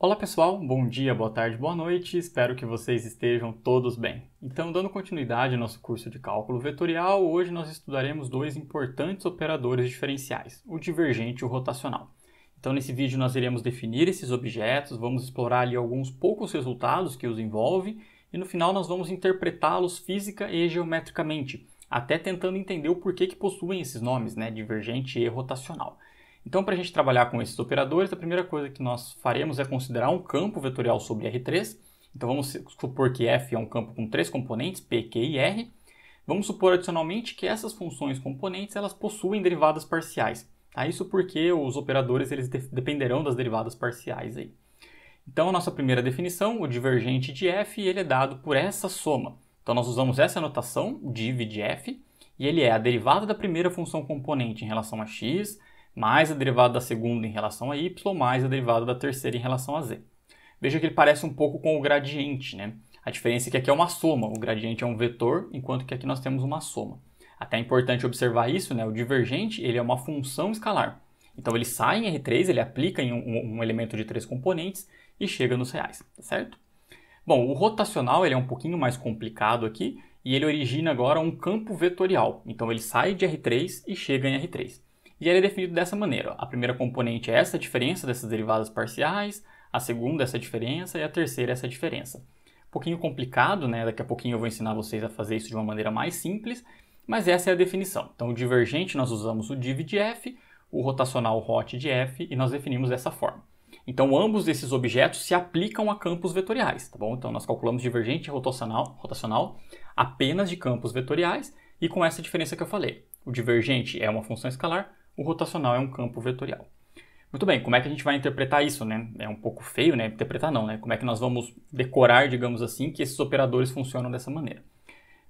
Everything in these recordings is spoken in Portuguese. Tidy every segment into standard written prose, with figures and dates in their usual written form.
Olá pessoal, bom dia, boa tarde, boa noite, espero que vocês estejam todos bem. Então, dando continuidade ao nosso curso de cálculo vetorial, hoje nós estudaremos dois importantes operadores diferenciais, o divergente e o rotacional. Então, nesse vídeo nós iremos definir esses objetos, vamos explorar ali alguns poucos resultados que os envolvem e no final nós vamos interpretá-los física e geometricamente, até tentando entender o porquê que possuem esses nomes, divergente e rotacional. Então, para a gente trabalhar com esses operadores, a primeira coisa que nós faremos é considerar um campo vetorial sobre R3. Então, vamos supor que F é um campo com três componentes, P, Q e R. Vamos supor, adicionalmente, que essas funções componentes elas possuem derivadas parciais. Tá? Isso porque os operadores eles dependerão das derivadas parciais. Aí. Então, a nossa primeira definição, o divergente de F, ele é dado por essa soma. Então, nós usamos essa notação, div de F, e ele é a derivada da primeira função componente em relação a x, mais a derivada da segunda em relação a y, mais a derivada da terceira em relação a z. Veja que ele parece um pouco com o gradiente, né? A diferença é que aqui é uma soma, o gradiente é um vetor, enquanto que aqui nós temos uma soma. Até é importante observar isso, né? O divergente ele é uma função escalar. Então ele sai em R3, ele aplica em um elemento de três componentes e chega nos reais, tá certo? Bom, o rotacional ele é um pouquinho mais complicado aqui e ele origina agora um campo vetorial. Então ele sai de R3 e chega em R3. E ele é definido dessa maneira. A primeira componente é essa diferença dessas derivadas parciais, a segunda essa diferença e a terceira essa diferença. Um pouquinho complicado, né? Daqui a pouquinho eu vou ensinar vocês a fazer isso de uma maneira mais simples, mas essa é a definição. Então o divergente nós usamos o div de f, o rotacional o rot de f e nós definimos dessa forma. Então ambos esses objetos se aplicam a campos vetoriais, tá bom? Então nós calculamos divergente e rotacional apenas de campos vetoriais e com essa diferença que eu falei. O divergente é uma função escalar, o rotacional é um campo vetorial. Muito bem, como é que a gente vai interpretar isso, né? É um pouco feio, né? Interpretar não, né? Como é que nós vamos decorar, digamos assim, que esses operadores funcionam dessa maneira?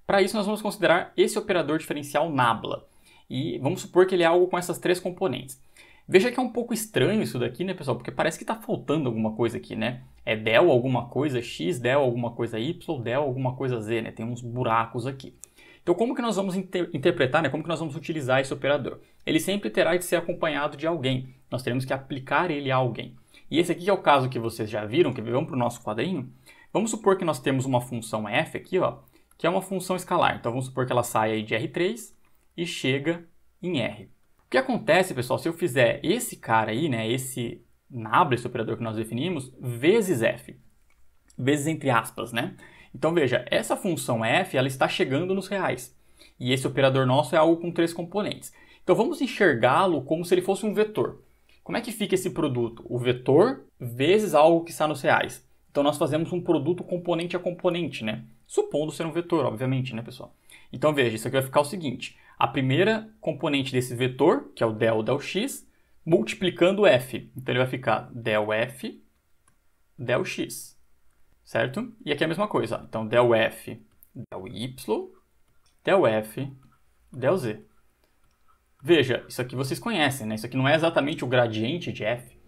Para isso, nós vamos considerar esse operador diferencial nabla. E vamos supor que ele é algo com essas três componentes. Veja que é um pouco estranho isso daqui, né, pessoal? Porque parece que está faltando alguma coisa aqui, né? É del alguma coisa x, del alguma coisa y, del alguma coisa z, né? Tem uns buracos aqui. Então, como que nós vamos interpretar, né? Como que nós vamos utilizar esse operador? Ele sempre terá de ser acompanhado de alguém. Nós teremos que aplicar ele a alguém. E esse aqui é o caso que vocês já viram, que vamos para o nosso quadrinho. Vamos supor que nós temos uma função f aqui, ó, que é uma função escalar. Então, vamos supor que ela sai aí de R3 e chega em R. O que acontece, pessoal, se eu fizer esse cara aí, né, esse nabla, esse operador que nós definimos, vezes f, vezes entre aspas, né? Então veja, essa função f ela está chegando nos reais. E esse operador nosso é algo com três componentes. Então vamos enxergá-lo como se ele fosse um vetor. Como é que fica esse produto? O vetor vezes algo que está nos reais. Então nós fazemos um produto componente a componente, né? Supondo ser um vetor, obviamente, né, pessoal? Então veja, isso aqui vai ficar o seguinte. A primeira componente desse vetor, que é o del x, multiplicando f. Então ele vai ficar del f, del x. Certo? E aqui é a mesma coisa. Então, del f, del y, del f, del z. Veja, isso aqui vocês conhecem, né? Isso aqui não é exatamente o gradiente de f.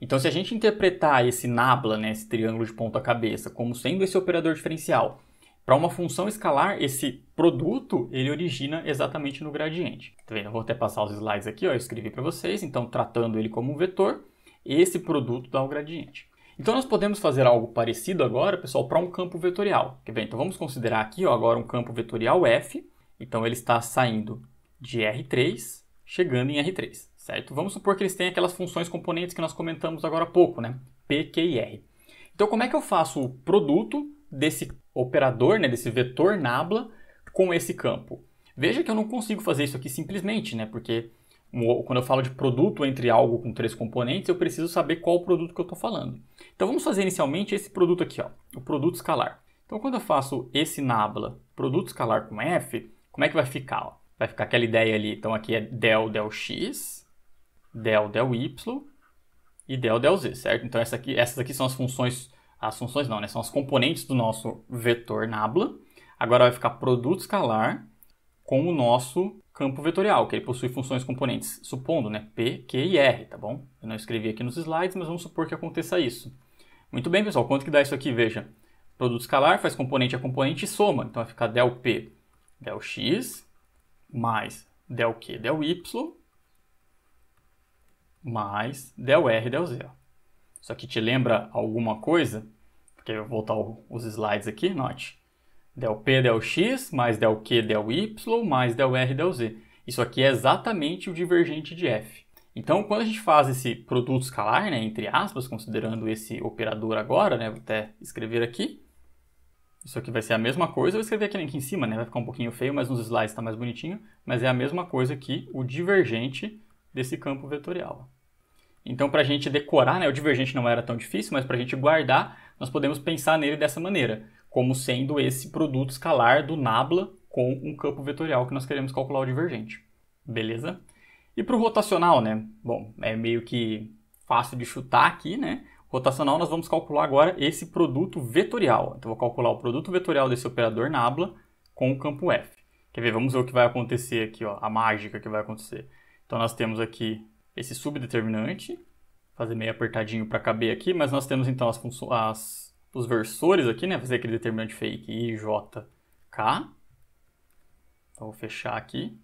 Então, se a gente interpretar esse nabla, né, esse triângulo de ponta cabeça, como sendo esse operador diferencial, para uma função escalar, esse produto, ele origina exatamente no gradiente. Tá vendo? Eu vou até passar os slides aqui, ó, eu escrevi para vocês. Então, tratando ele como um vetor, esse produto dá o gradiente. Então, nós podemos fazer algo parecido agora, pessoal, para um campo vetorial. Quer ver? Então, vamos considerar aqui ó, agora um campo vetorial F. Então, ele está saindo de R3, chegando em R3, certo? Vamos supor que eles têm aquelas funções componentes que nós comentamos agora há pouco, né? P, Q e R. Então, como é que eu faço o produto desse operador, né, desse vetor nabla, com esse campo? Veja que eu não consigo fazer isso aqui simplesmente, né? Porque quando eu falo de produto entre algo com três componentes, eu preciso saber qual o produto que eu estou falando. Então vamos fazer inicialmente esse produto aqui, ó, o produto escalar. Então quando eu faço esse nabla, produto escalar com f, como é que vai ficar? Ó? Vai ficar aquela ideia ali, então aqui é del x, del y e del z, certo? Então essas aqui são as funções não, né? São as componentes do nosso vetor nabla. Agora vai ficar produto escalar com o nosso campo vetorial, que ele possui funções componentes, supondo, né, P, Q e R, tá bom? Eu não escrevi aqui nos slides, mas vamos supor que aconteça isso. Muito bem, pessoal, quanto que dá isso aqui? Veja, produto escalar faz componente a componente e soma. Então vai ficar del P, del x, mais del Q, del y, mais del R, del z. Isso aqui te lembra alguma coisa? Porque eu vou voltar os slides aqui, note. Del P, del X, mais del Q, del Y, mais del R, del Z. Isso aqui é exatamente o divergente de F. Então, quando a gente faz esse produto escalar, né, entre aspas, considerando esse operador agora, né, vou até escrever aqui. Isso aqui vai ser a mesma coisa, eu vou escrever aqui em cima, né, vai ficar um pouquinho feio, mas nos slides está mais bonitinho. Mas é a mesma coisa que o divergente desse campo vetorial. Então, para a gente decorar, né, o divergente não era tão difícil, mas para a gente guardar, nós podemos pensar nele dessa maneira, como sendo esse produto escalar do nabla com um campo vetorial que nós queremos calcular o divergente. Beleza? E para o rotacional, né? Bom, é meio que fácil de chutar aqui, né? Rotacional, nós vamos calcular agora esse produto vetorial. Então, vou calcular o produto vetorial desse operador nabla com o campo F. Quer ver? Vamos ver o que vai acontecer aqui, ó, a mágica que vai acontecer. Então, nós temos aqui esse subdeterminante, fazer meio apertadinho para caber aqui, mas nós temos então os versores aqui, né? Fazer aquele determinante fake I, J, K. Então, vou fechar aqui.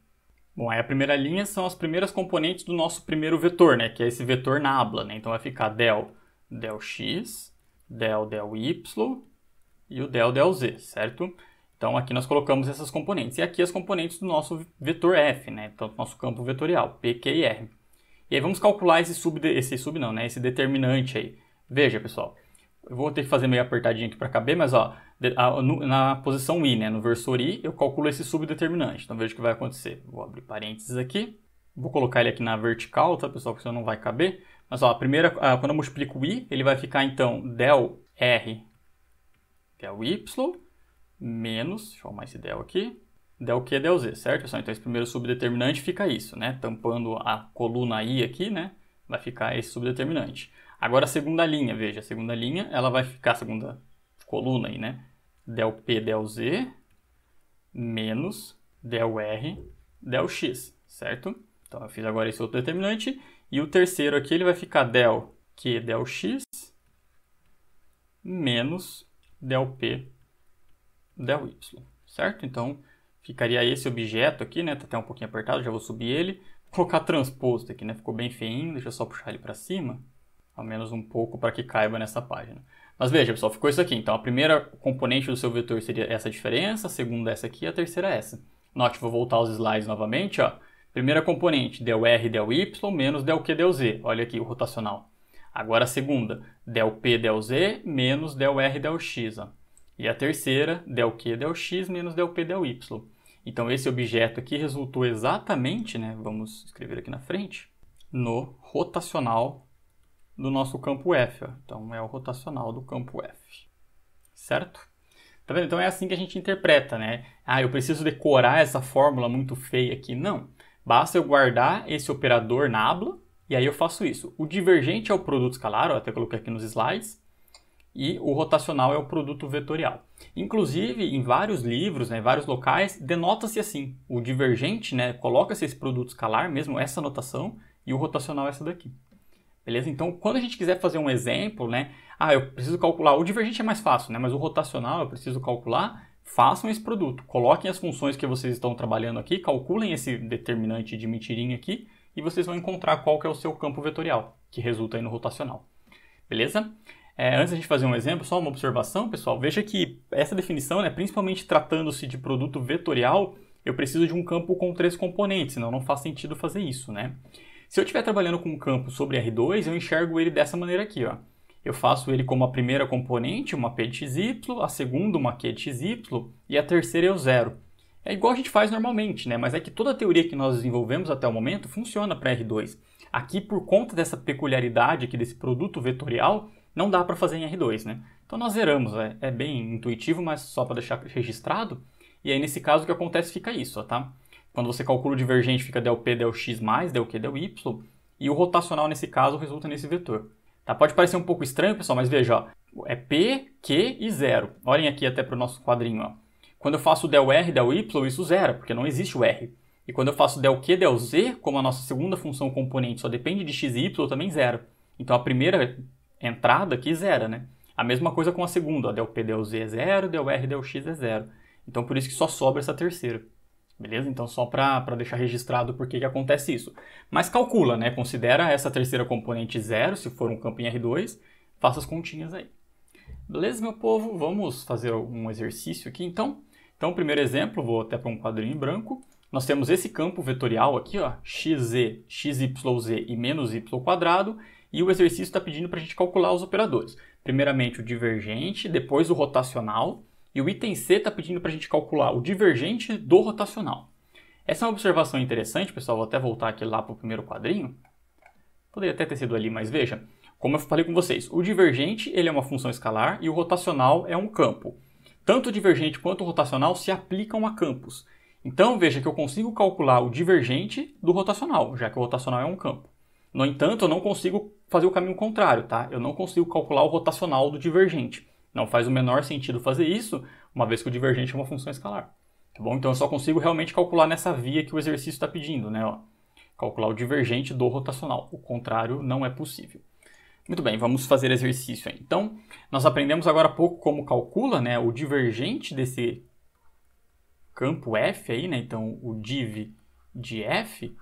Bom, aí a primeira linha são as primeiras componentes do nosso primeiro vetor, né? Que é esse vetor nabla, né? Então, vai ficar del X, del Y e o del Z, certo? Então, aqui nós colocamos essas componentes. E aqui as componentes do nosso vetor F, né? Então, do nosso campo vetorial, P, Q e R. E aí vamos calcular esse determinante aí. Veja, pessoal, eu vou ter que fazer meio apertadinho aqui para caber, mas ó, na posição I, né, no versor I, eu calculo esse subdeterminante. Então veja o que vai acontecer. Vou abrir parênteses aqui, vou colocar ele aqui na vertical, tá, pessoal, porque senão não vai caber. Mas ó, quando eu multiplico o I, ele vai ficar então del R, del Y, menos, deixa eu arrumar esse del aqui, del Q, del Z, certo, pessoal? Então esse primeiro subdeterminante fica isso, né? Tampando a coluna I aqui, né? Vai ficar esse subdeterminante. Agora a segunda linha, veja, a segunda linha, ela vai ficar, a segunda coluna aí, né? Del P, del Z, menos del R, del X, certo? Então eu fiz agora esse outro determinante. E o terceiro aqui, ele vai ficar del Q, del X, menos del P, del Y, certo? Então, ficaria esse objeto aqui, né? Tá até um pouquinho apertado, já vou subir ele. Vou colocar transposto aqui, né? Ficou bem feinho, deixa eu só puxar ele para cima. Ao menos um pouco para que caiba nessa página. Mas veja, pessoal, ficou isso aqui. Então, a primeira componente do seu vetor seria essa diferença, a segunda essa aqui e a terceira essa. Note, vou voltar aos slides novamente, ó. Primeira componente, del R, del Y, menos del Q, del Z. Olha aqui o rotacional. Agora a segunda, del P, del Z, menos del R, del X, ó. E a terceira, del Q, del X, menos del P, del Y. Então, esse objeto aqui resultou exatamente, né, vamos escrever aqui na frente, no rotacional do nosso campo F. Ó. Então, é o rotacional do campo F. Certo? Tá vendo? Então, é assim que a gente interpreta, né? Ah, eu preciso decorar essa fórmula muito feia aqui. Não. Basta eu guardar esse operador nabla e aí eu faço isso. O divergente é o produto escalar, eu até coloquei aqui nos slides. E o rotacional é o produto vetorial. Inclusive, em vários livros, né, em vários locais, denota-se assim. O divergente, né, coloca-se esse produto escalar, mesmo essa notação, e o rotacional é essa daqui. Beleza? Então, quando a gente quiser fazer um exemplo, né, eu preciso calcular, o divergente é mais fácil, né, mas o rotacional eu preciso calcular, façam esse produto. Coloquem as funções que vocês estão trabalhando aqui, calculem esse determinante de mentirinha aqui, e vocês vão encontrar qual que é o seu campo vetorial, que resulta aí no rotacional. Beleza? Antes de a gente fazer um exemplo, só uma observação, pessoal. Veja que essa definição, né, principalmente tratando-se de produto vetorial, eu preciso de um campo com 3 componentes, senão não faz sentido fazer isso, né? Se eu estiver trabalhando com um campo sobre R2, eu enxergo ele dessa maneira aqui, ó. Eu faço ele como a primeira componente, uma P de XY, a segunda uma Q de XY e a terceira é o zero. É igual a gente faz normalmente, né? Mas é que toda a teoria que nós desenvolvemos até o momento funciona para R2. Aqui, por conta dessa peculiaridade aqui desse produto vetorial, não dá para fazer em R2, né? Então nós zeramos, é bem intuitivo, mas só para deixar registrado. E aí nesse caso o que acontece fica isso, ó, tá? Quando você calcula o divergente fica del P, del X mais del Q, del Y. E o rotacional nesse caso resulta nesse vetor. Tá? Pode parecer um pouco estranho, pessoal, mas veja, ó, é P, Q e zero. Olhem aqui até para o nosso quadrinho, ó. Quando eu faço del R, del Y, isso zero, porque não existe o R. E quando eu faço del Q, del Z, como a nossa segunda função componente só depende de x e y, também zero. Então a primeira entrada aqui zera, né? A mesma coisa com a segunda, ó, del P, del Z é zero, del R, del X é zero. Então por isso que só sobra essa terceira. Beleza? Então, só para deixar registrado por que acontece isso. Mas calcula, né? Considera essa terceira componente zero, se for um campo em R2, faça as continhas aí. Beleza, meu povo? Vamos fazer um exercício aqui, então. Então, o primeiro exemplo, vou até para um quadrinho em branco. Nós temos esse campo vetorial aqui, ó, xz, xyz e menos y quadrado, e o exercício está pedindo para a gente calcular os operadores. Primeiramente o divergente, depois o rotacional, e o item C está pedindo para a gente calcular o divergente do rotacional. Essa é uma observação interessante, pessoal, vou até voltar aqui lá para o primeiro quadrinho. Poderia até ter sido ali, mas veja, como eu falei com vocês, o divergente ele é uma função escalar e o rotacional é um campo. Tanto o divergente quanto o rotacional se aplicam a campos. Então, veja que eu consigo calcular o divergente do rotacional, já que o rotacional é um campo. No entanto, eu não consigo fazer o caminho contrário, tá? Eu não consigo calcular o rotacional do divergente. Não faz o menor sentido fazer isso, uma vez que o divergente é uma função escalar. Tá bom? Então, eu só consigo realmente calcular nessa via que o exercício está pedindo, né? Ó, calcular o divergente do rotacional. O contrário não é possível. Muito bem, vamos fazer exercício aí. Então, nós aprendemos agora há pouco como calcula, né, o divergente desse campo F aí, né? Então, o div de F,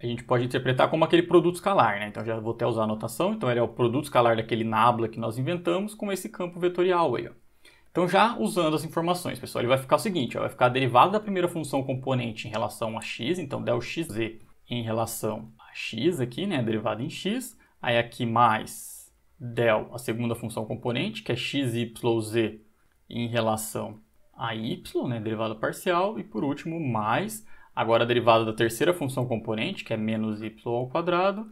a gente pode interpretar como aquele produto escalar, né? Então, já vou até usar a notação. Então, ele é o produto escalar daquele nabla que nós inventamos com esse campo vetorial aí, ó. Então, já usando as informações, pessoal, ele vai ficar o seguinte, ó, vai ficar a derivada da primeira função componente em relação a x, então, del xz em relação a x aqui, né? Derivada em x. Aí aqui mais del, a segunda função componente, que é xyz em relação a y, né, derivada parcial, e por último mais, agora a derivada da terceira função componente, que é menos y ao quadrado,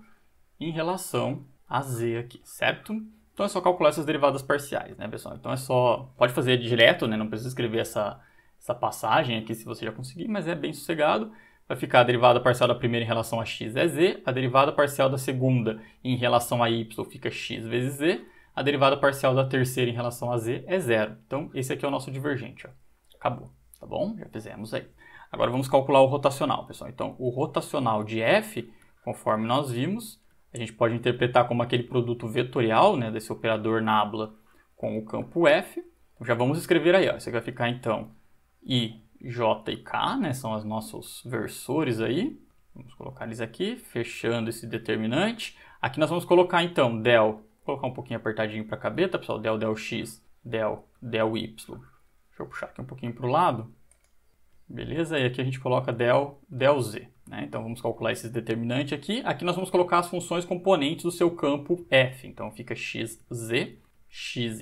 em relação a z aqui, certo? Então é só calcular essas derivadas parciais, né, pessoal? Então é só, pode fazer direto, né, não precisa escrever essa passagem aqui se você já conseguir, mas é bem sossegado. Vai ficar a derivada parcial da primeira em relação a x é z, a derivada parcial da segunda em relação a y fica x vezes z, a derivada parcial da terceira em relação a z é zero. Então, esse aqui é o nosso divergente, ó. Acabou, tá bom? Já fizemos aí. Agora vamos calcular o rotacional, pessoal. Então, o rotacional de f, conforme nós vimos, a gente pode interpretar como aquele produto vetorial, né, desse operador nabla com o campo f. Então, já vamos escrever aí, ó. Isso aqui vai ficar, então, i, j e k, né, são os nossos versores aí. Vamos colocar eles aqui, fechando esse determinante. Aqui nós vamos colocar, então, del, vou colocar um pouquinho apertadinho para caber, tá, pessoal? Del x, del y. Deixa eu puxar aqui um pouquinho para o lado. Beleza? E aqui a gente coloca del z. Né? Então, vamos calcular esses determinantes aqui. Aqui nós vamos colocar as funções componentes do seu campo f. Então, fica xz, xyz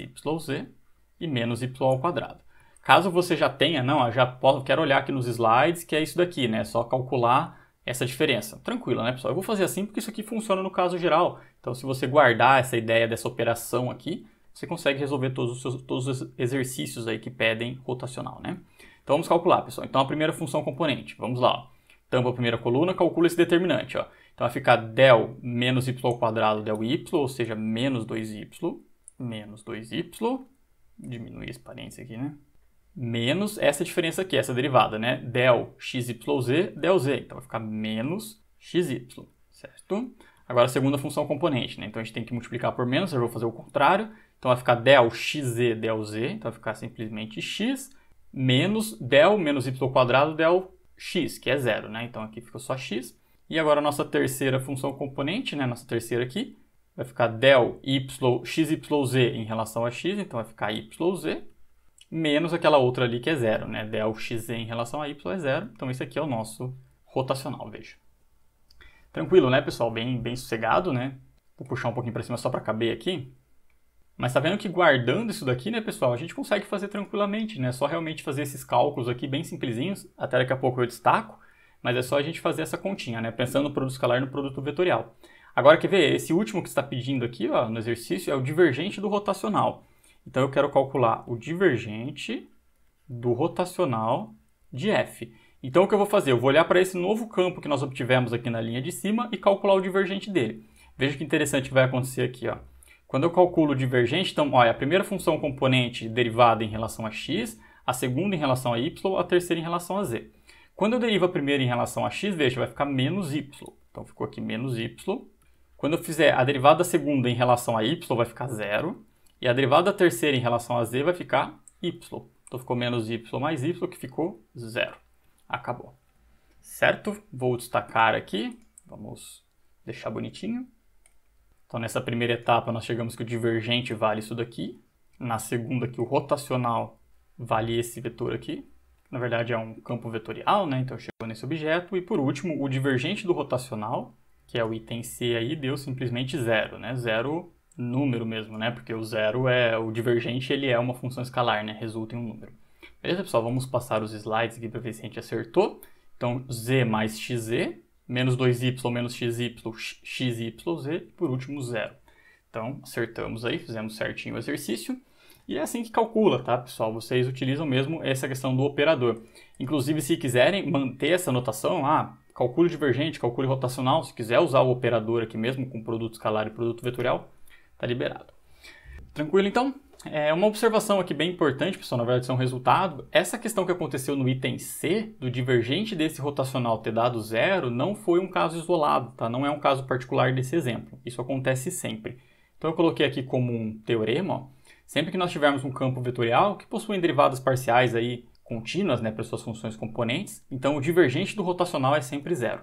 e menos y ao quadrado. Caso você já tenha, não, quero olhar aqui nos slides, que é isso daqui, né? É só calcular essa diferença. Tranquilo, né, pessoal? Eu vou fazer assim porque isso aqui funciona no caso geral. Então, se você guardar essa ideia dessa operação aqui, você consegue resolver todos os exercícios aí que pedem rotacional, né? Então, vamos calcular, pessoal. Então, a primeira função componente. Vamos lá, ó. Tampa a primeira coluna, calcula esse determinante, ó. Então, vai ficar del menos y ao quadrado del y, ou seja, menos 2y, diminuir esse parênteses aqui, né? Menos essa diferença aqui, essa derivada, né? Del xyz, del z. Então, vai ficar menos xy, certo? Agora, a segunda função componente, né? Então, a gente tem que multiplicar por menos, eu vou fazer o contrário. Então, vai ficar del xz, del z. Então, vai ficar simplesmente x menos del menos y ao quadrado del x, que é zero, né? Então, aqui ficou só x. E agora, a nossa terceira função componente, né? Nossa terceira aqui, vai ficar del xyz em relação a x. Então, vai ficar yz. Menos aquela outra ali que é zero, né? Del xz em relação a y é zero. Então, esse aqui é o nosso rotacional, veja. Tranquilo, né, pessoal? Bem sossegado, né? Vou puxar um pouquinho para cima só para caber aqui. Mas tá vendo que guardando isso daqui, né, pessoal, a gente consegue fazer tranquilamente, né? É só realmente fazer esses cálculos aqui bem simplesinhos. Até daqui a pouco eu destaco. Mas é só a gente fazer essa continha, né? Pensando no produto escalar e no produto vetorial. Agora, quer ver? Esse último que está pedindo aqui, ó, no exercício, é o divergente do rotacional. Então, eu quero calcular o divergente do rotacional de f. Então, o que eu vou fazer? Eu vou olhar para esse novo campo que nós obtivemos aqui na linha de cima e calcular o divergente dele. Veja que interessante que vai acontecer aqui, ó. Quando eu calculo o divergente, então, olha, a primeira função componente derivada em relação a x, a segunda em relação a y, a terceira em relação a z. Quando eu derivo a primeira em relação a x, veja, vai ficar menos y. Então, ficou aqui menos y. Quando eu fizer a derivada da segunda em relação a y, vai ficar zero. E a derivada da terceira em relação a z vai ficar y. Então, ficou menos y mais y, que ficou zero. acabou. Certo? Vou destacar aqui, vamos deixar bonitinho. Então, nessa primeira etapa, nós chegamos que o divergente vale isso daqui. Na segunda, que o rotacional vale esse vetor aqui. Na verdade, é um campo vetorial, né? Então, chegou nesse objeto. E, por último, o divergente do rotacional, que é o item C aí, deu simplesmente zero, né? Zero número mesmo, né? Porque o zero é... O divergente, ele é uma função escalar, né? Resulta em um número. Beleza, pessoal? Vamos passar os slides aqui para ver se a gente acertou. Então, z mais xz, menos 2y menos xy, xyz, e por último, zero. Então, acertamos aí, fizemos certinho o exercício. E é assim que calcula, tá, pessoal? Vocês utilizam mesmo essa questão do operador. Inclusive, se quiserem manter essa notação, calcule divergente, calcule rotacional, se quiser usar o operador aqui mesmo, com produto escalar e produto vetorial, tá liberado. Tranquilo, então? Uma observação aqui bem importante, pessoal, na verdade, é um resultado. Essa questão que aconteceu no item C, do divergente desse rotacional ter dado zero, não foi um caso isolado, tá? Não é um caso particular desse exemplo. Isso acontece sempre. Então, eu coloquei aqui como um teorema, ó. Sempre que nós tivermos um campo vetorial que possui derivadas parciais aí contínuas, né, para suas funções componentes, então o divergente do rotacional é sempre zero.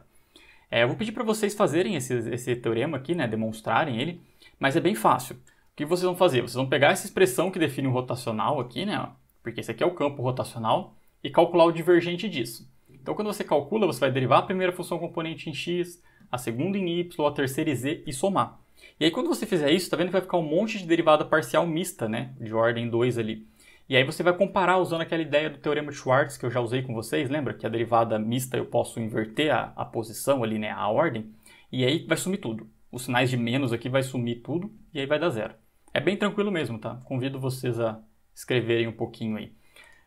Eu vou pedir para vocês fazerem esse teorema aqui, né, demonstrarem ele, mas é bem fácil. O que vocês vão fazer? Vocês vão pegar essa expressão que define o rotacional aqui, né? Porque esse aqui é o campo rotacional, e calcular o divergente disso. Então, quando você calcula, você vai derivar a primeira função componente em x, a segunda em y, a terceira em z e somar. E aí, quando você fizer isso, tá vendo que vai ficar um monte de derivada parcial mista, né? De ordem 2 ali. E aí você vai comparar usando aquela ideia do teorema de Schwartz que eu já usei com vocês, lembra? Que a derivada mista eu posso inverter a posição ali, né? A ordem. E aí vai sumir tudo. Os sinais de menos aqui vai sumir tudo e aí vai dar zero. É bem tranquilo mesmo, tá? Convido vocês a escreverem um pouquinho aí.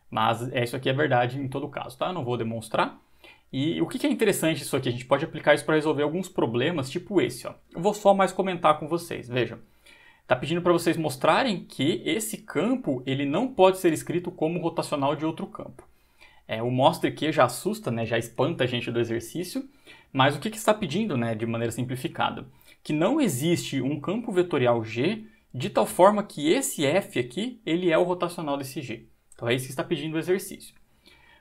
Mas isso aqui é verdade em todo caso, tá? Eu não vou demonstrar. E o que é interessante isso aqui? A gente pode aplicar isso para resolver alguns problemas, tipo esse, ó. Eu vou só mais comentar com vocês, vejam. Tá pedindo para vocês mostrarem que esse campo, ele não pode ser escrito como rotacional de outro campo. O mostre aqui já assusta, né? Já espanta a gente do exercício. Mas o que está pedindo, né? De maneira simplificada? Que não existe um campo vetorial G de tal forma que esse F aqui, ele é o rotacional desse G. Então é isso que está pedindo o exercício.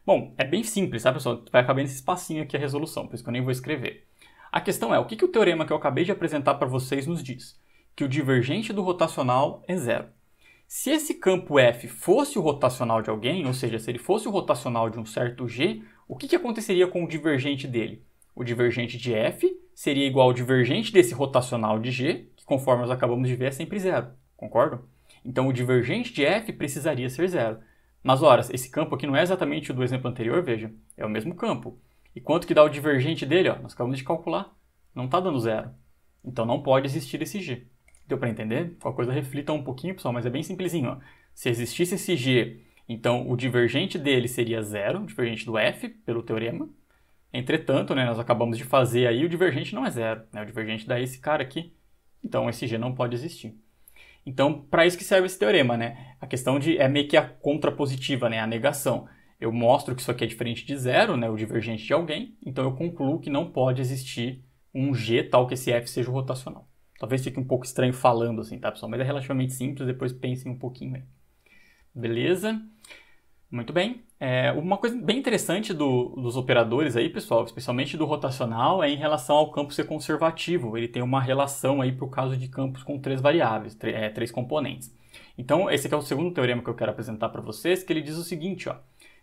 Bom, é bem simples, tá, pessoal? Vai caber nesse espacinho aqui a resolução, por isso que eu nem vou escrever. A questão é, o que o teorema que eu acabei de apresentar para vocês nos diz? Que o divergente do rotacional é zero. Se esse campo F fosse o rotacional de alguém, ou seja, se ele fosse o rotacional de um certo G, o que aconteceria com o divergente dele? O divergente de F seria igual ao divergente desse rotacional de G, que conforme nós acabamos de ver é sempre zero, concordam? Então o divergente de F precisaria ser zero. Mas, ora, esse campo aqui não é exatamente o do exemplo anterior, veja, é o mesmo campo. E quanto que dá o divergente dele? Ó, nós acabamos de calcular. Não está dando zero. Então não pode existir esse G. Deu para entender? Qualquer coisa reflita um pouquinho, pessoal, mas é bem simplesinho. Ó. Se existisse esse G, então o divergente dele seria zero, o divergente do F, pelo teorema. Entretanto, né, nós acabamos de fazer aí, o divergente não é zero. Né? O divergente dá esse cara aqui. Então esse G não pode existir. Então, para isso que serve esse teorema, né? A questão é meio que a contrapositiva, né? A negação. Eu mostro que isso aqui é diferente de zero, né? O divergente de alguém. Então, eu concluo que não pode existir um G tal que esse F seja o rotacional. Talvez fique um pouco estranho falando assim, tá, pessoal? Mas é relativamente simples, depois pensem um pouquinho aí. Beleza? Muito bem. Uma coisa bem interessante dos operadores aí, pessoal, especialmente do rotacional, é em relação ao campo ser conservativo. Ele tem uma relação aí para o caso de campos com três variáveis, três componentes. Então, esse aqui é o segundo teorema que eu quero apresentar para vocês, que ele diz o seguinte, ó.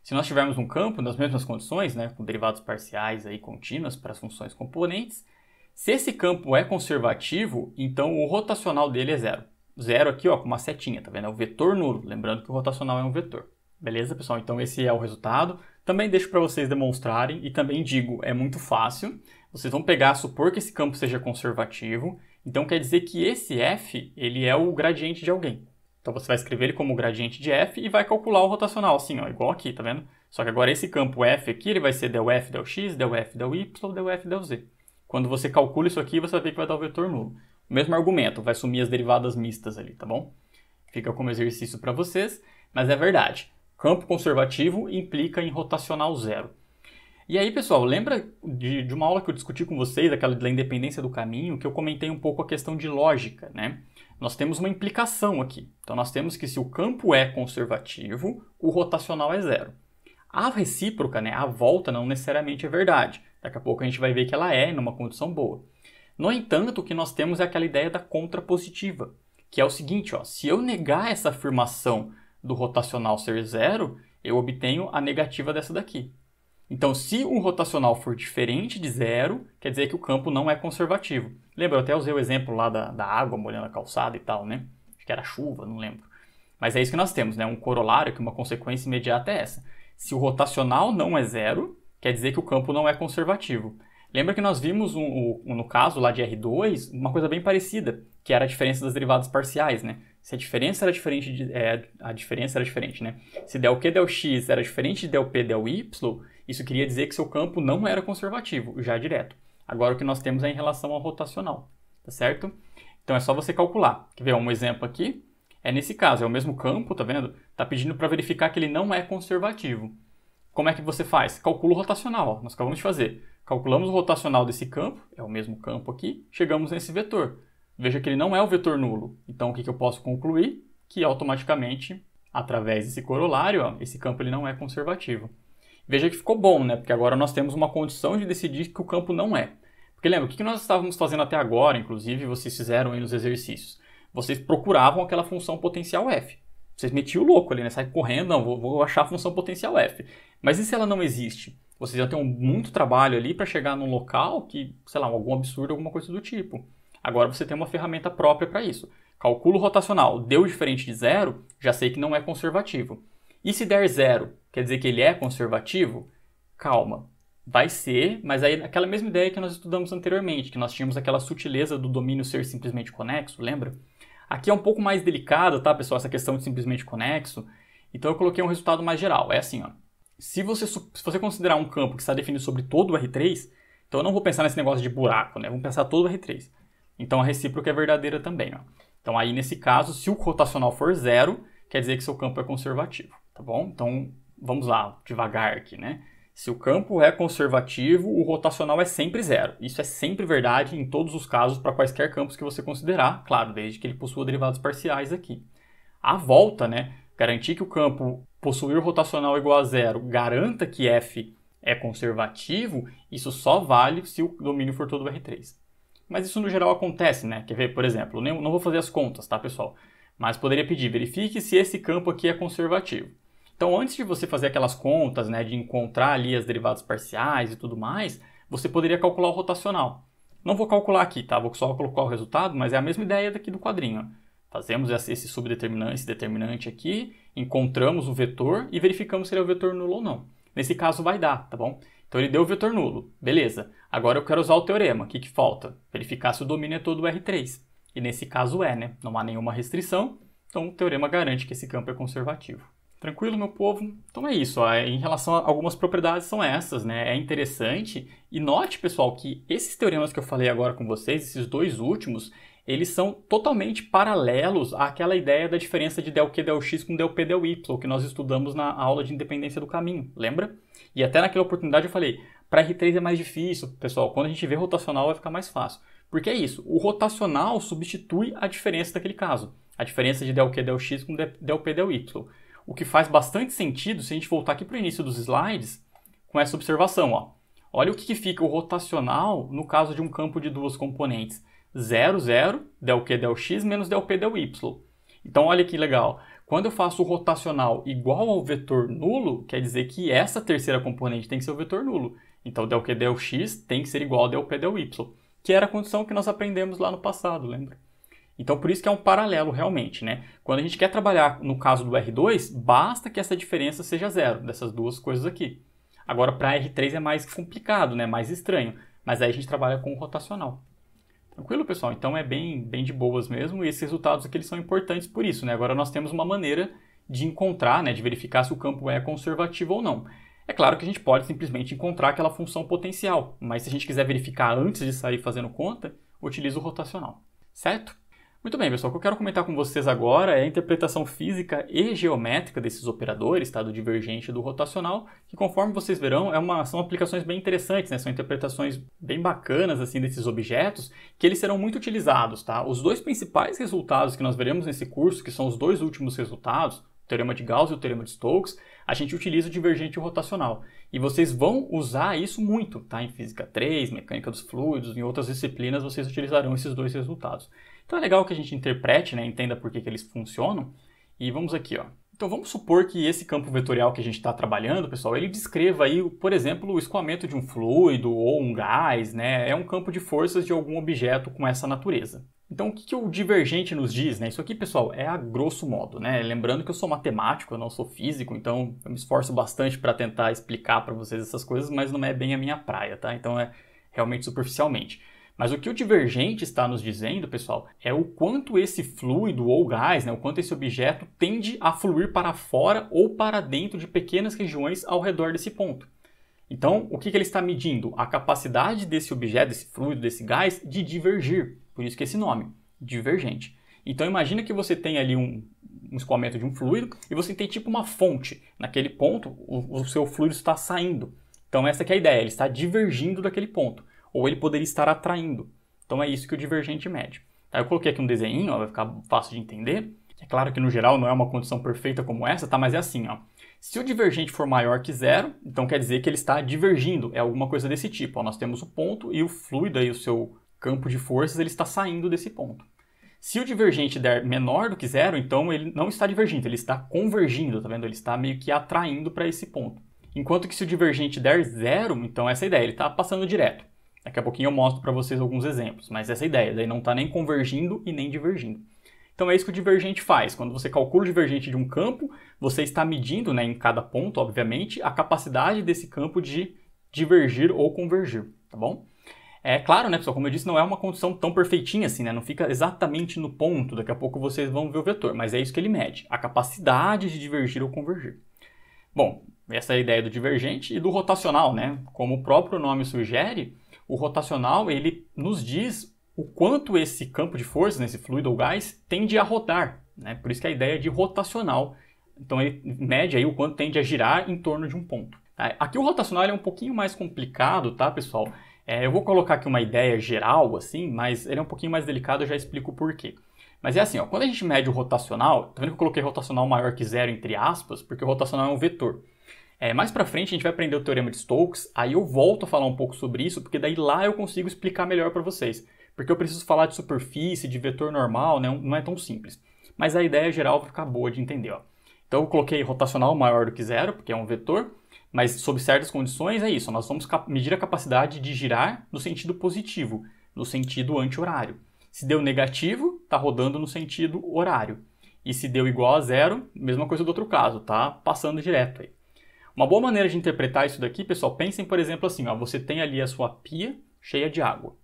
Se nós tivermos um campo nas mesmas condições, né, com derivados parciais aí contínuas para as funções componentes, se esse campo é conservativo, então o rotacional dele é zero. Zero aqui, ó, com uma setinha, tá vendo? É o vetor nulo, lembrando que o rotacional é um vetor. Beleza, pessoal? Então esse é o resultado. Também deixo para vocês demonstrarem e também digo, é muito fácil. Vocês vão pegar, supor que esse campo seja conservativo. Então quer dizer que esse F, ele é o gradiente de alguém. Então você vai escrever ele como gradiente de F e vai calcular o rotacional, assim, ó, igual aqui, tá vendo? Só que agora esse campo F aqui, ele vai ser del F, del X, del F, del Y, del F, del Z. Quando você calcula isso aqui, você vai ver que vai dar o vetor nulo. O mesmo argumento, vai sumir as derivadas mistas ali, tá bom? Fica como exercício para vocês, mas é verdade. Campo conservativo implica em rotacional zero. E aí, pessoal, lembra de uma aula que eu discuti com vocês, aquela da independência do caminho, que eu comentei um pouco a questão de lógica, né? Nós temos uma implicação aqui. Então, nós temos que se o campo é conservativo, o rotacional é zero. A recíproca, né, a volta, não necessariamente é verdade. Daqui a pouco a gente vai ver que ela é numa condição boa. No entanto, o que nós temos é aquela ideia da contrapositiva, que é o seguinte, ó, se eu negar essa afirmação do rotacional ser zero, eu obtenho a negativa dessa daqui. Então, se um rotacional for diferente de zero, quer dizer que o campo não é conservativo. Lembra, eu até usei o exemplo lá da água molhando a calçada e tal, né? Acho que era chuva, não lembro. Mas é isso que nós temos, né? Um corolário, que uma consequência imediata é essa. Se o rotacional não é zero, quer dizer que o campo não é conservativo. Lembra que nós vimos, no caso lá de R2, uma coisa bem parecida, que era a diferença das derivadas parciais, né? Se a diferença era diferente, a diferença era diferente, né? Se del Q del X era diferente de del P del Y, isso queria dizer que seu campo não era conservativo, já direto. Agora o que nós temos é em relação ao rotacional, tá certo? Então é só você calcular. Quer ver um exemplo aqui? É nesse caso, é o mesmo campo, tá vendo? Tá pedindo para verificar que ele não é conservativo. Como é que você faz? Calcula o rotacional, ó. Nós acabamos de fazer. Calculamos o rotacional desse campo, é o mesmo campo aqui, chegamos nesse vetor. Veja que ele não é o vetor nulo. Então o que eu posso concluir? Que automaticamente, através desse corolário, ó, esse campo ele não é conservativo. Veja que ficou bom, né? Porque agora nós temos uma condição de decidir que o campo não é. Porque lembra, o que nós estávamos fazendo até agora, inclusive vocês fizeram aí nos exercícios? Vocês procuravam aquela função potencial f. Vocês metiam o louco ali, né? Sai correndo, não, vou achar a função potencial f. Mas e se ela não existe? Vocês já têm muito trabalho ali para chegar num local que, sei lá, algum absurdo, alguma coisa do tipo. Agora você tem uma ferramenta própria para isso. Calculo rotacional, deu diferente de zero, já sei que não é conservativo. E se der zero, quer dizer que ele é conservativo? Calma, vai ser, mas aí aquela mesma ideia que nós estudamos anteriormente, que nós tínhamos aquela sutileza do domínio ser simplesmente conexo, lembra? Aqui é um pouco mais delicado, tá, pessoal, essa questão de simplesmente conexo. Então eu coloquei um resultado mais geral. É assim, ó. Se você considerar um campo que está definido sobre todo o R3, então eu não vou pensar nesse negócio de buraco, né? Vamos pensar todo o R3. Então a recíproca é verdadeira também, ó. Então aí nesse caso, se o rotacional for zero, quer dizer que seu campo é conservativo, tá bom? Então vamos lá, devagar aqui, né? Se o campo é conservativo, o rotacional é sempre zero. Isso é sempre verdade em todos os casos para quaisquer campos que você considerar, claro, desde que ele possua derivados parciais aqui. A volta, né? Garantir que o campo possuir rotacional igual a zero garanta que f é conservativo, isso só vale se o domínio for todo R3. Mas isso no geral acontece, né? Quer ver, por exemplo, eu não vou fazer as contas, tá, pessoal? Mas poderia pedir, verifique se esse campo aqui é conservativo. Então, antes de você fazer aquelas contas, né, de encontrar ali as derivadas parciais e tudo mais, você poderia calcular o rotacional. Não vou calcular aqui, tá? Vou só colocar o resultado, mas é a mesma ideia daqui do quadrinho, ó. Fazemos esse subdeterminante, esse determinante aqui, encontramos o vetor e verificamos se ele é o vetor nulo ou não. Nesse caso vai dar, tá bom? Então ele deu o vetor nulo, beleza. Agora eu quero usar o teorema, o que falta? Verificar se o domínio é todo R3. E nesse caso é, né? Não há nenhuma restrição, então o teorema garante que esse campo é conservativo. Tranquilo, meu povo? Então é isso, ó. Em relação a algumas propriedades são essas, né? É interessante. E note, pessoal, que esses teoremas que eu falei agora com vocês, esses dois últimos, eles são totalmente paralelos àquela ideia da diferença de del Q del X com del P del Y, que nós estudamos na aula de independência do caminho, lembra? E até naquela oportunidade eu falei, para R3 é mais difícil, pessoal, quando a gente vê rotacional vai ficar mais fácil. Porque é isso, o rotacional substitui a diferença daquele caso, a diferença de del Q del X com del P del Y. O que faz bastante sentido se a gente voltar aqui para o início dos slides com essa observação, ó. Olha o que fica o rotacional no caso de um campo de duas componentes. 0, 0, del Q del X menos del P del Y. Então olha que legal. Quando eu faço o rotacional igual ao vetor nulo, quer dizer que essa terceira componente tem que ser o vetor nulo. Então del Q del X tem que ser igual ao del P del Y, que era a condição que nós aprendemos lá no passado, lembra? Então por isso que é um paralelo realmente, né? Quando a gente quer trabalhar no caso do R2, basta que essa diferença seja zero, dessas duas coisas aqui. Agora para R3 é mais complicado, né? Mais estranho, mas aí a gente trabalha com o rotacional. Tranquilo, pessoal? Então é bem de boas mesmo, e esses resultados aqui eles são importantes por isso, né? Agora nós temos uma maneira de encontrar, né, de verificar se o campo é conservativo ou não. É claro que a gente pode simplesmente encontrar aquela função potencial, mas se a gente quiser verificar antes de sair fazendo conta, utiliza o rotacional, certo? Muito bem, pessoal, o que eu quero comentar com vocês agora é a interpretação física e geométrica desses operadores, tá? Do divergente e do rotacional, que conforme vocês verão, são aplicações bem interessantes, né? São interpretações bem bacanas assim, desses objetos, que eles serão muito utilizados. Tá? Os dois principais resultados que nós veremos nesse curso, que são os dois últimos resultados, o teorema de Gauss e o teorema de Stokes, a gente utiliza o divergente e o rotacional. E vocês vão usar isso muito, tá? Em Física 3, Mecânica dos Fluidos, em outras disciplinas vocês utilizarão esses dois resultados. Então é legal que a gente interprete, né? Entenda por que eles funcionam. E vamos aqui, ó. Então vamos supor que esse campo vetorial que a gente está trabalhando, pessoal, ele descreva aí, por exemplo, o escoamento de um fluido ou um gás, né? É um campo de forças de algum objeto com essa natureza. Então, o que o divergente nos diz, né? Isso aqui, pessoal, é a grosso modo, né? Lembrando que eu sou matemático, eu não sou físico, então eu me esforço bastante para tentar explicar para vocês essas coisas, mas não é bem a minha praia, tá? Então é realmente superficialmente. Mas o que o divergente está nos dizendo, pessoal, é o quanto esse fluido ou gás, né? O quanto esse objeto tende a fluir para fora ou para dentro de pequenas regiões ao redor desse ponto. Então, o que ele está medindo? A capacidade desse objeto, desse fluido, desse gás, de divergir. Por isso que esse nome, divergente. Então, imagina que você tem ali um escoamento de um fluido e você tem tipo uma fonte. Naquele ponto, o seu fluido está saindo. Então, essa que é a ideia, ele está divergindo daquele ponto. Ou ele poderia estar atraindo. Então, é isso que o divergente mede. Tá, eu coloquei aqui um desenho, ó, vai ficar fácil de entender. É claro que, no geral, não é uma condição perfeita como essa, tá? Mas é assim, ó. Se o divergente for maior que zero, então quer dizer que ele está divergindo. É alguma coisa desse tipo. Ó, nós temos o ponto e o fluido, aí, o seu campo de forças, ele está saindo desse ponto. Se o divergente der menor do que zero, então ele não está divergindo, ele está convergindo, tá vendo? Ele está meio que atraindo para esse ponto. Enquanto que se o divergente der zero, então essa é a ideia, ele está passando direto. Daqui a pouquinho eu mostro para vocês alguns exemplos, mas essa é a ideia, daí não está nem convergindo e nem divergindo. Então é isso que o divergente faz. Quando você calcula o divergente de um campo, você está medindo, né, em cada ponto, obviamente, a capacidade desse campo de divergir ou convergir, tá bom? É claro, né, pessoal, como eu disse, não é uma condição tão perfeitinha assim, né, não fica exatamente no ponto, daqui a pouco vocês vão ver o vetor, mas é isso que ele mede, a capacidade de divergir ou convergir. Bom, essa é a ideia do divergente e do rotacional, né? Como o próprio nome sugere, o rotacional, ele nos diz o quanto esse campo de força, esse fluido ou gás, tende a rodar, né? Por isso que a ideia é de rotacional. Então ele mede aí o quanto tende a girar em torno de um ponto. Aqui o rotacional é um pouquinho mais complicado, tá, pessoal? Eu vou colocar aqui uma ideia geral, assim, mas ele é um pouquinho mais delicado, eu já explico o porquê. Mas é assim, ó, quando a gente mede o rotacional, tá vendo que eu coloquei rotacional maior que zero entre aspas, porque o rotacional é um vetor. Mais pra frente a gente vai aprender o Teorema de Stokes, aí eu volto a falar um pouco sobre isso, porque daí lá eu consigo explicar melhor para vocês. Porque eu preciso falar de superfície, de vetor normal, né? Não é tão simples. Mas a ideia geral vai ficar boa de entender, ó. Então eu coloquei rotacional maior do que zero, porque é um vetor, mas sob certas condições é isso, nós vamos medir a capacidade de girar no sentido positivo, no sentido anti-horário. Se deu negativo, está rodando no sentido horário. E se deu igual a zero, mesma coisa do outro caso, tá passando direto aí. Uma boa maneira de interpretar isso daqui, pessoal, pensem, por exemplo, assim, ó, você tem ali a sua pia cheia de água.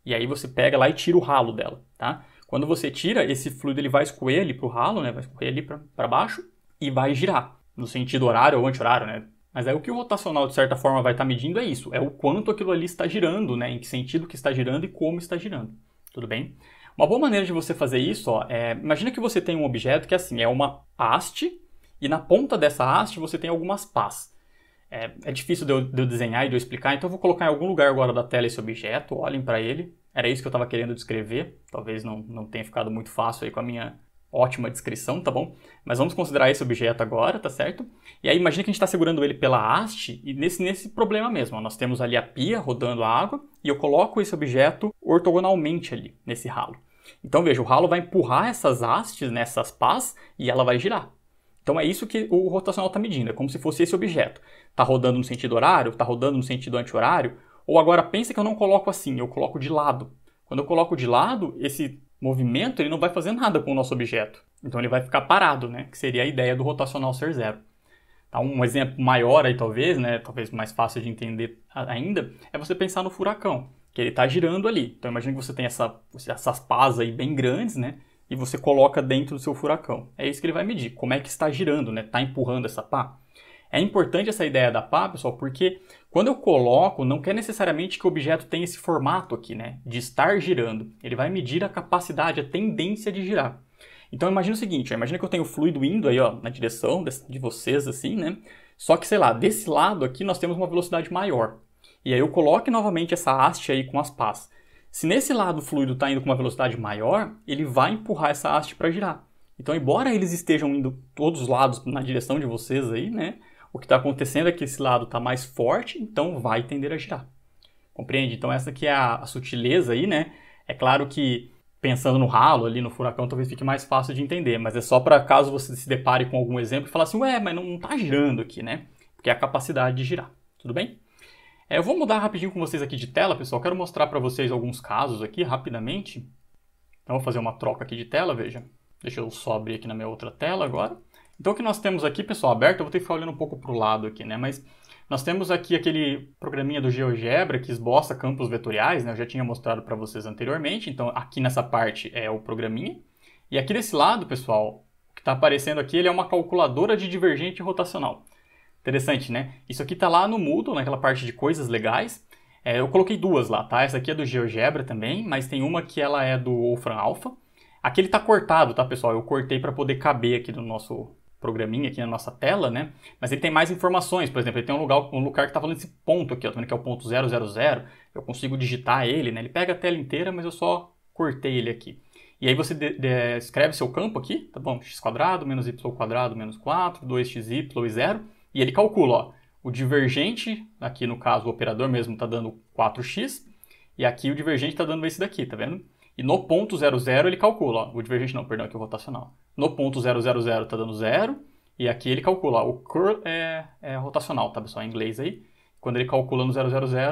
E aí você pega lá e tira o ralo dela, tá? Quando você tira, esse fluido ele vai escorrer ali para o ralo, né? Vai escorrer ali para baixo e vai girar, no sentido horário ou anti-horário, né? Mas aí o que o rotacional, de certa forma, vai estar medindo é isso, é o quanto aquilo ali está girando, né? Em que sentido que está girando e como está girando, tudo bem? Uma boa maneira de você fazer isso, ó, imagina que você tem um objeto que assim, é uma haste, e na ponta dessa haste você tem algumas pás. É difícil de eu desenhar e de eu explicar, então eu vou colocar em algum lugar agora da tela esse objeto, olhem para ele. Era isso que eu estava querendo descrever, talvez não tenha ficado muito fácil aí com a minha ótima descrição, tá bom? Mas vamos considerar esse objeto agora, tá certo? E aí imagina que a gente está segurando ele pela haste e nesse problema mesmo, ó, nós temos ali a pia rodando a água e eu coloco esse objeto ortogonalmente ali, nesse ralo. Então veja, o ralo vai empurrar essas hastes nessas pás e ela vai girar. Então é isso que o rotacional está medindo, é como se fosse esse objeto. Está rodando no sentido horário, está rodando no sentido anti-horário, ou agora pensa que eu não coloco assim, eu coloco de lado. Quando eu coloco de lado, esse movimento ele não vai fazer nada com o nosso objeto. Então ele vai ficar parado, né? Que seria a ideia do rotacional ser zero. Tá? Um exemplo maior aí talvez, né? Talvez mais fácil de entender ainda, é você pensar no furacão, que ele está girando ali. Então imagina que você tem essas pás aí bem grandes, né? E você coloca dentro do seu furacão. É isso que ele vai medir, como é que está girando, né? Está empurrando essa pá. É importante essa ideia da pá, pessoal, porque quando eu coloco, não quer necessariamente que o objeto tenha esse formato aqui, né? De estar girando. Ele vai medir a capacidade, a tendência de girar. Então imagina o seguinte, imagina que eu tenho o fluido indo aí, ó, na direção de vocês, assim, né? Só que, sei lá, desse lado aqui nós temos uma velocidade maior. E aí eu coloco novamente essa haste aí com as pás. Se nesse lado o fluido está indo com uma velocidade maior, ele vai empurrar essa haste para girar. Então, embora eles estejam indo todos os lados na direção de vocês aí, né? O que está acontecendo é que esse lado está mais forte, então vai tender a girar. Compreende? Então essa aqui é a sutileza aí, né? É claro que pensando no ralo ali, no furacão, talvez fique mais fácil de entender, mas é só para caso você se depare com algum exemplo e falar assim, ué, mas não está girando aqui, né? Porque é a capacidade de girar. Tudo bem? Eu vou mudar rapidinho com vocês aqui de tela, pessoal. Quero mostrar para vocês alguns casos aqui, rapidamente. Então, vou fazer uma troca aqui de tela, veja. Deixa eu só abrir aqui na minha outra tela agora. Então, o que nós temos aqui, pessoal, aberto, eu vou ter que ficar olhando um pouco para o lado aqui, né? Mas nós temos aqui aquele programinha do GeoGebra que esboça campos vetoriais, né? Eu já tinha mostrado para vocês anteriormente. Então, aqui nessa parte é o programinha. E aqui desse lado, pessoal, o que está aparecendo aqui, ele é uma calculadora de divergente rotacional. Interessante, né? Isso aqui tá lá no Moodle, naquela parte de coisas legais. Eu coloquei duas lá, tá? Essa aqui é do GeoGebra também, mas tem uma que ela é do Wolfram Alpha. Aqui ele tá cortado, tá, pessoal? Eu cortei para poder caber aqui no nosso programinha, aqui na nossa tela, né? Mas ele tem mais informações, por exemplo, ele tem um lugar que tá falando esse ponto aqui, ó, tá vendo que é o ponto 000. Eu consigo digitar ele, né? Ele pega a tela inteira, mas eu só cortei ele aqui. E aí você escreve seu campo aqui, tá bom? x² menos y² menos 4, 2xy e 0. E ele calcula, ó, o divergente, aqui no caso o operador mesmo está dando 4x, e aqui o divergente está dando esse daqui, tá vendo? E no ponto 00 ele calcula, ó, o divergente não, perdão, aqui o rotacional. No ponto 000 está dando 0, e aqui ele calcula, ó, o curl é rotacional, tá pessoal, em inglês aí. Quando ele calcula no 000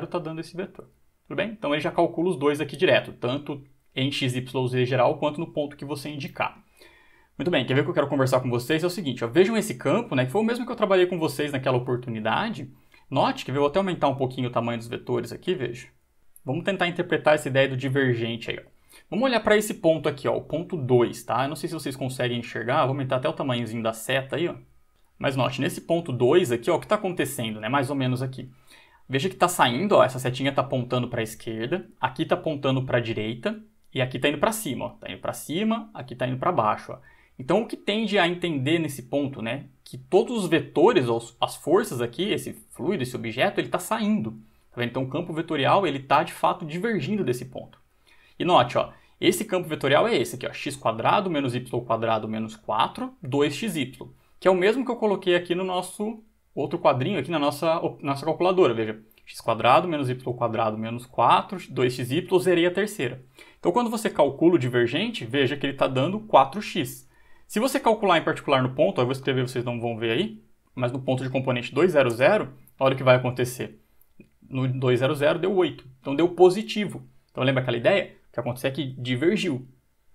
está dando esse vetor, tudo bem? Então ele já calcula os dois aqui direto, tanto em x, y, z geral, quanto no ponto que você indicar. Muito bem, quer ver o que eu quero conversar com vocês? É o seguinte, ó, vejam esse campo, né, que foi o mesmo que eu trabalhei com vocês naquela oportunidade. Note que eu vou até aumentar um pouquinho o tamanho dos vetores aqui, veja. Vamos tentar interpretar essa ideia do divergente aí, ó. Vamos olhar para esse ponto aqui, ó, o ponto 2, tá? Eu não sei se vocês conseguem enxergar, vou aumentar até o tamanhozinho da seta aí, ó. Mas note, nesse ponto 2 aqui, ó, o que está acontecendo, né, mais ou menos aqui. Veja que está saindo, ó, essa setinha está apontando para a esquerda, aqui está apontando para a direita e aqui está indo para cima, ó. Está indo para cima, aqui está indo para baixo, ó. Então, o que tende a entender nesse ponto, né? Que todos os vetores, as forças aqui, esse fluido, esse objeto, ele está saindo. Tá vendo? Então, o campo vetorial, ele está, de fato, divergindo desse ponto. E note, ó, esse campo vetorial é esse aqui, ó, x² menos y² menos 4, 2xy. Que é o mesmo que eu coloquei aqui no nosso outro quadrinho, aqui na nossa calculadora, veja. x² menos y² menos 4, 2xy, zerei a terceira. Então, quando você calcula o divergente, veja que ele está dando 4x. Se você calcular em particular no ponto, eu vou escrever, vocês não vão ver aí, mas no ponto de componente 200, olha o que vai acontecer. No 200 deu 8, então deu positivo. Então lembra aquela ideia? O que aconteceu é que divergiu.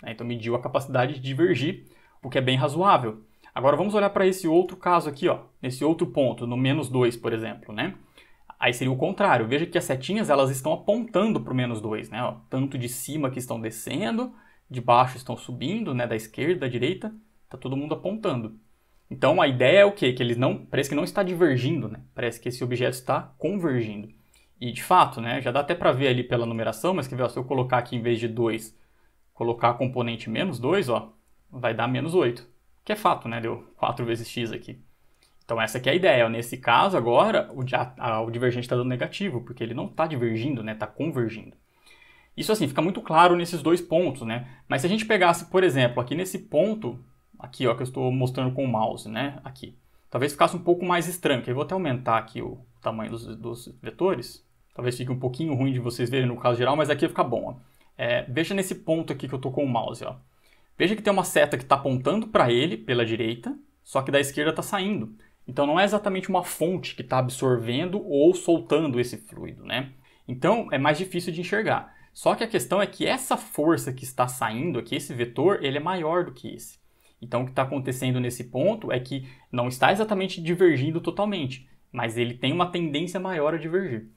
Né? Então mediu a capacidade de divergir, o que é bem razoável. Agora vamos olhar para esse outro caso aqui, ó, nesse outro ponto, no -2, por exemplo. Né? Aí seria o contrário. Veja que as setinhas elas estão apontando para o -2. Né? Ó, tanto de cima que estão descendo, de baixo estão subindo, né? Da esquerda, da direita. Tá todo mundo apontando. Então a ideia é o quê? Que eles não, parece que não está divergindo, né? Parece que esse objeto está convergindo. E de fato, né? Já dá até para ver ali pela numeração, mas quer ver, ó, se eu colocar aqui em vez de 2, colocar a componente -2, ó, vai dar -8. Que é fato, né? Deu 4 vezes x aqui. Então essa aqui é a ideia. Ó. Nesse caso agora, o divergente está dando negativo, porque ele não está divergindo, né? Está convergindo. Isso assim, fica muito claro nesses dois pontos, né? Mas se a gente pegasse, por exemplo, aqui nesse ponto, aqui ó, que eu estou mostrando com o mouse, né? Aqui. Talvez ficasse um pouco mais estranho, que eu vou até aumentar aqui o tamanho dos vetores. Talvez fique um pouquinho ruim de vocês verem no caso geral, mas aqui fica bom. Ó. Veja nesse ponto aqui que eu estou com o mouse, ó. Veja que tem uma seta que está apontando para ele, pela direita, só que da esquerda está saindo. Então não é exatamente uma fonte que está absorvendo ou soltando esse fluido, né? Então é mais difícil de enxergar. Só que a questão é que essa força que está saindo aqui, esse vetor, ele é maior do que esse. Então o que está acontecendo nesse ponto é que não está exatamente divergindo totalmente, mas ele tem uma tendência maior a divergir.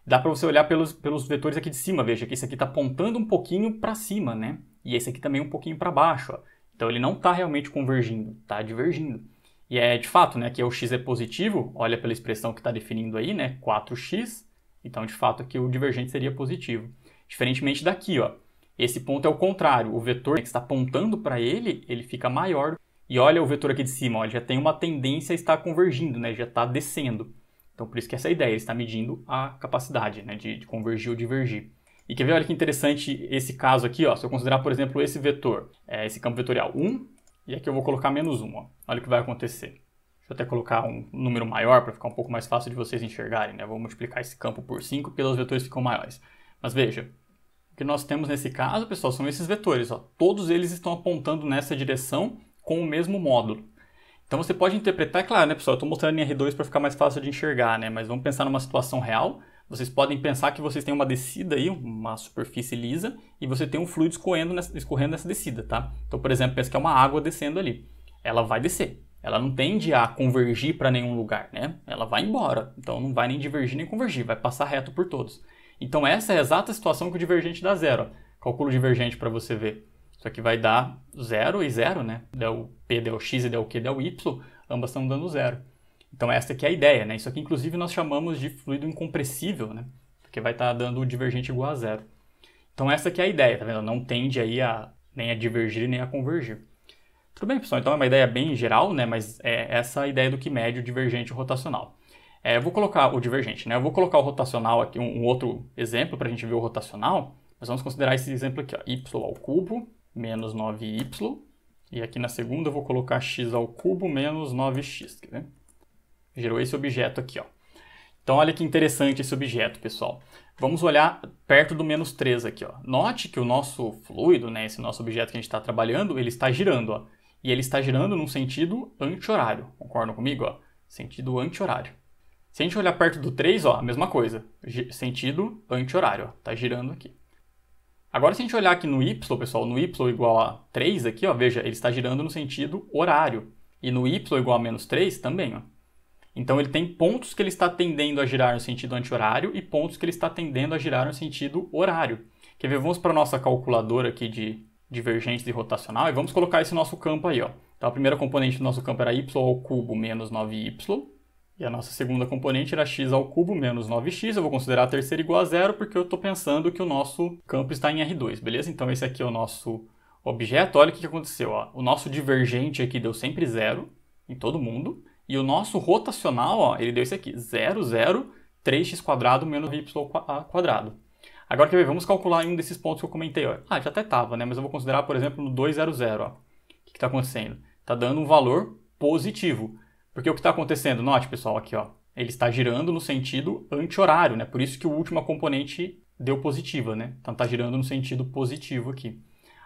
Dá para você olhar pelos vetores aqui de cima, veja que esse aqui está apontando um pouquinho para cima, né? E esse aqui também um pouquinho para baixo. Ó. Então ele não está realmente convergindo, está divergindo. E é de fato, né, que o x é positivo, olha pela expressão que está definindo aí, né, 4x, então de fato aqui o divergente seria positivo. Diferentemente daqui, ó, esse ponto é o contrário, o vetor que está apontando para ele, ele fica maior. E olha o vetor aqui de cima, ó, ele já tem uma tendência a estar convergindo, né, já está descendo. Então por isso que essa ideia, ele está medindo a capacidade, né, de convergir ou divergir. E quer ver, olha que interessante esse caso aqui, ó, se eu considerar, por exemplo, esse vetor, esse campo vetorial 1, e aqui eu vou colocar -1, ó. Olha o que vai acontecer. Deixa eu até colocar um número maior para ficar um pouco mais fácil de vocês enxergarem, né? Vou multiplicar esse campo por 5 porque os vetores ficam maiores. Mas veja, o que nós temos nesse caso, pessoal, são esses vetores. Ó. Todos eles estão apontando nessa direção com o mesmo módulo. Então você pode interpretar, é claro, né, pessoal? Eu estou mostrando em R2 para ficar mais fácil de enxergar, né? Mas vamos pensar numa situação real. Vocês podem pensar que vocês têm uma descida aí, uma superfície lisa, e você tem um fluido escorrendo nessa descida, tá? Então, por exemplo, pensa que é uma água descendo ali. Ela vai descer. Ela não tende a convergir para nenhum lugar, né? Ela vai embora. Então não vai nem divergir nem convergir, vai passar reto por todos. Então essa é a exata situação que o divergente dá zero. Ó. Calculo o divergente para você ver. Isso aqui vai dar 0 e 0, né? Del P, del X e del Q, del Y, ambas estão dando zero. Então essa aqui é a ideia, né? Isso aqui inclusive nós chamamos de fluido incompressível, né? Porque vai estar dando o divergente igual a zero. Então essa aqui é a ideia, tá vendo? Não tende aí nem a divergir nem a convergir. Tudo bem, pessoal? Então é uma ideia bem geral, né? Mas é essa a ideia do que mede o divergente rotacional. Eu vou colocar o divergente, né? Eu vou colocar o rotacional aqui, um outro exemplo para a gente ver o rotacional. Nós vamos considerar esse exemplo aqui, ó, y ao cubo menos 9y. E aqui na segunda eu vou colocar x ao cubo menos 9x. Né? Gerou esse objeto aqui, ó. Então olha que interessante esse objeto, pessoal. Vamos olhar perto do menos 3 aqui, ó. Note que o nosso fluido, né, esse nosso objeto que a gente está trabalhando, ele está girando, ó. E ele está girando num sentido anti-horário. Concordam comigo? Ó? Sentido anti-horário. Se a gente olhar perto do 3, ó, a mesma coisa. Sentido anti-horário. Está girando aqui. Agora, se a gente olhar aqui no y, pessoal, no y igual a 3 aqui, ó, veja, ele está girando no sentido horário. E no y igual a menos 3 também, ó. Então, ele tem pontos que ele está tendendo a girar no sentido anti-horário e pontos que ele está tendendo a girar no sentido horário. Quer ver? Vamos para a nossa calculadora aqui de divergentes e rotacional e vamos colocar esse nosso campo aí, ó. Então a primeira componente do nosso campo era y ao cubo menos 9y e a nossa segunda componente era x ao cubo menos 9x. Eu vou considerar a terceira igual a zero porque eu estou pensando que o nosso campo está em R2, beleza? Então esse aqui é o nosso objeto. Olha o que aconteceu, ó. O nosso divergente aqui deu sempre zero em todo mundo e o nosso rotacional, ó, ele deu esse aqui, 0, 0, 3x² menos y quadrado. Agora, quer ver? Vamos calcular um desses pontos que eu comentei. Ó. Já até estava, né? Mas eu vou considerar, por exemplo, no 200. Ó. O que está acontecendo? Está dando um valor positivo. Porque o que está acontecendo? Note, pessoal, aqui, ó. Ele está girando no sentido anti-horário, né? Por isso que a última componente deu positiva, né? Então está girando no sentido positivo aqui.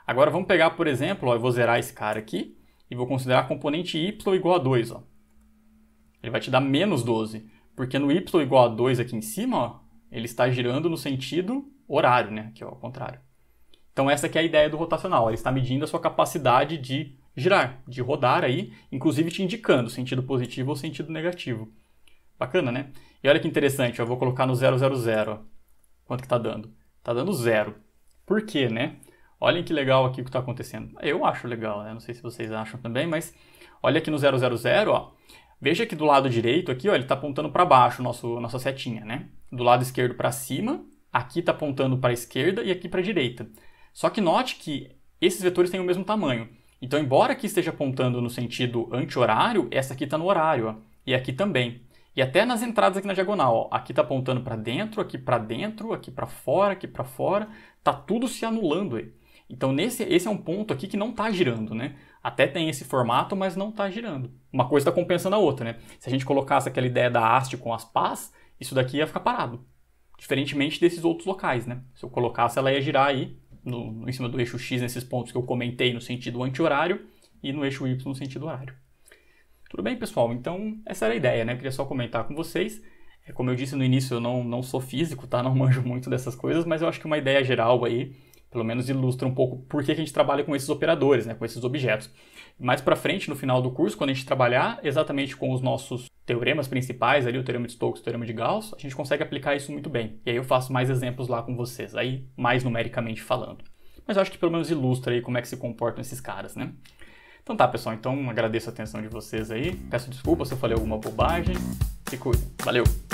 Agora vamos pegar, por exemplo, ó, eu vou zerar esse cara aqui e vou considerar a componente y igual a 2. Ó. Ele vai te dar menos 12. Porque no y igual a 2 aqui em cima, ó, ele está girando no sentido horário, né? Aqui, ó, ao contrário. Então essa aqui é a ideia do rotacional. Ele está medindo a sua capacidade de girar, de rodar aí, inclusive te indicando sentido positivo ou sentido negativo. Bacana, né? E olha que interessante, eu vou colocar no 000. Ó. Quanto que está dando? Está dando 0. Por quê, né? Olhem que legal aqui o que está acontecendo. Eu acho legal, né? Não sei se vocês acham também, mas olha aqui no 000, ó. Veja que do lado direito aqui, ó, ele está apontando para baixo nossa setinha, né? Do lado esquerdo para cima, aqui está apontando para a esquerda e aqui para a direita. Só que note que esses vetores têm o mesmo tamanho. Então, embora aqui esteja apontando no sentido anti-horário, essa aqui está no horário, ó, e aqui também. E até nas entradas aqui na diagonal, ó, aqui está apontando para dentro, aqui para fora, está tudo se anulando aí. Então, esse é um ponto aqui que não está girando, né? Até tem esse formato, mas não está girando. Uma coisa está compensando a outra, né? Se a gente colocasse aquela ideia da haste com as pás, isso daqui ia ficar parado. Diferentemente desses outros locais, né? Se eu colocasse, ela ia girar aí em cima do eixo X, nesses pontos que eu comentei no sentido anti-horário, e no eixo Y no sentido horário. Tudo bem, pessoal? Então, essa era a ideia, né? Eu queria só comentar com vocês. Como eu disse no início, eu não sou físico, tá? Não manjo muito dessas coisas, mas eu acho que uma ideia geral aí, pelo menos ilustra um pouco por que a gente trabalha com esses operadores, né? Com esses objetos. Mais para frente, no final do curso, quando a gente trabalhar exatamente com os nossos teoremas principais, ali, o teorema de Stokes, o teorema de Gauss, a gente consegue aplicar isso muito bem. E aí eu faço mais exemplos lá com vocês, aí mais numericamente falando. Mas eu acho que pelo menos ilustra aí como é que se comportam esses caras, né? Então tá, pessoal. Então agradeço a atenção de vocês aí. Peço desculpa se eu falei alguma bobagem. Se cuidem. Valeu!